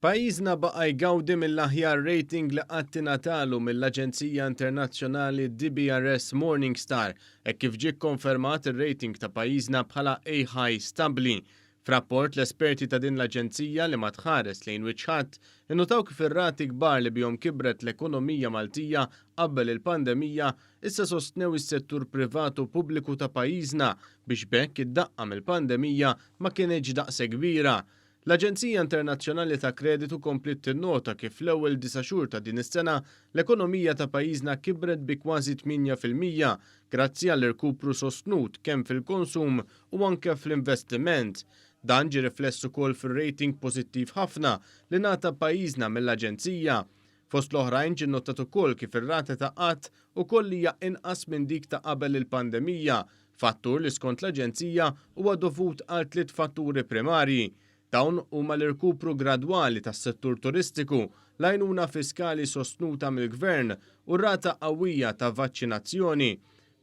Pajjiżna baqa' jgawdi mill-aħjar rating li qatt tingħatalu mill-Aġenzija Internazzjonali DBRS Morningstar hekk kif ġie kkonfermat ir-rating ta' pajjiżna bħala A-high stabbli. F'rapport l-esperti ta' din l-aġenzija li ma tħares lejn wiċċ innutaw kif ir-rati kbar li bihom kibret l-ekonomija Maltija qabel il-pandemija issa sostnew is-settur privatu pubbliku ta' pajjiżna biex bekk id-daqqa mill-pandemija ma kienx daqse kbira. L-Aġenzija Internazzjonali ta' Kreditu komplit tinnota kif fl-ewwel 9 xhur ta' din is-sena l-ekonomija ta' pajjiżna kibret bi kważi 8% grazzi għall-irkupru sostnut kemm fil-konsum u anke fl-investiment. Dan ġie rifless ukoll fir-rating pożittiv ħafna li ngħata pajjiżna mill-Aġenzija. Fost l-oħrajn ġie nnotat ukoll kif ir-rata ta' qatt ukoll hija inqas minn dik ta' qabel il-pandemija, fattur li skont l-Aġenzija huwa dovut għal 3 fatturi primarji. Dawn huma l-irkupru gradwali tas-settur turistiku, l-għajnuna fiskali sostnuta mill-Gvern u rata qawwija ta' vaċċinazzjoni.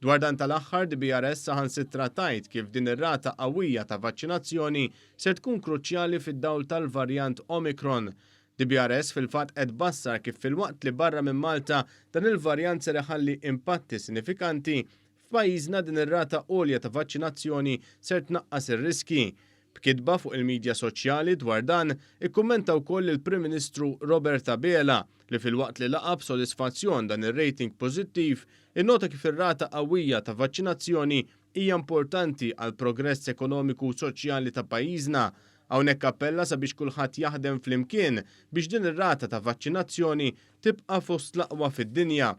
Dwar dan tal-aħħar DBRS saħansitra tajt kif din ir-rata qawwija ta' vaċċinazzjoni se tkun kruċjali fid-dawl tal-varjant Omicron. DBRS fil-fatt qed bassar kif filwaqt li barra minn Malta dan il-varjant se iħalli impatti sinifikanti f'pajjiżna din ir-rata għolja ta' vaċċinazzjoni ser tnaqqas ir-riski. B'kitba fuq il-medja soċjali dwar dan, ikkummenta wkoll il-Prim Ministru Robert Abela li filwaqt li laqab sodisfazzjon dan ir-rating pożittiv, innota kif ir-rata qawwija ta' vaċċinazzjoni hija importanti għal progress ekonomiku u soċjali ta' pajjiżna. Hawnhekk appella sabiex kulħadd jaħdem flimkien biex din ir-rata ta' vaċċinazzjoni tibqa' fost l-aqwa fid-dinja.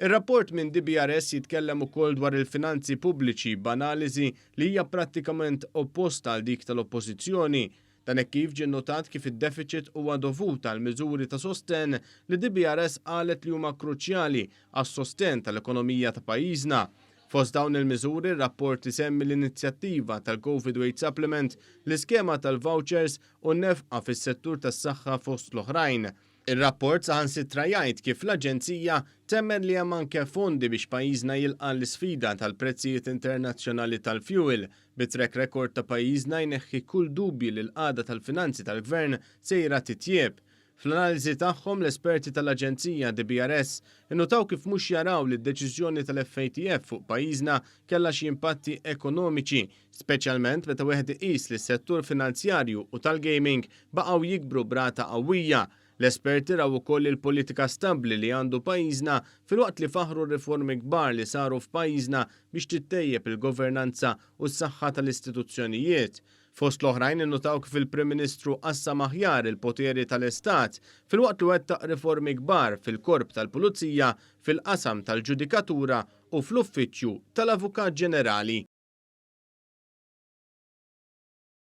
Ir-rapport minn DBRS jitkellem ukoll dwar il-finanzi pubbliċi b'analiżi li hija prattikament opposta għal dik tal-oppożizzjoni. Dan hekk kif ġie notat kif id-deficit huwa dovut għal miżuri ta' sosten li DBRS qalet li huma kruċjali għas-sosten tal-ekonomija ta' pajjiżna. Fost dawn il-miżuri, r-rapport isemmi l-inizjattiva tal-Covid Weight Supplement, l-iskema tal-vouchers u n-nefqa fis-settur tas-saħħa fost l-oħrajn. Ir-rapport saħansitra jgħid kif l-Aġenzija temmen li hemm anke fondi biex pajjiżna jilqa' l-isfida tal-prezzijiet internazzjonali tal-fuel. Bit-track record ta' pajjiżna jneħħi kull dubji li l-qagħda tal-finanzi tal-Gvern sejra titjieb. Fl-analiżi tagħhom l-esperti tal-Aġenzija DBRS innutaw kif mhux jaraw li d-deċiżjoni tal-FATF fuq pajjiżna kellha xi impatti ekonomiċi, speċjalment meta wieħed iqis li s-settur finanzjarju u tal-gaming baqgħu jikbru brata qawwija. L-esperti raw ukoll il-politika stabbli li għandu pajjiżna filwaqt li faħru riformi kbar li saru f'pajjiżna biex tittejjeb il-governanza u s-saħħa tal-istituzzjonijiet. Fost l-oħrajn innutaw kif il-Prim Ministru qassam aħjar il-poteri tal-Istat filwaqt li wettaq riformi kbar fil-Korp tal-Pulizija, fil-qasam tal-Ġudikatura u fl-Uffiċċju tal-Avukat Ġenerali.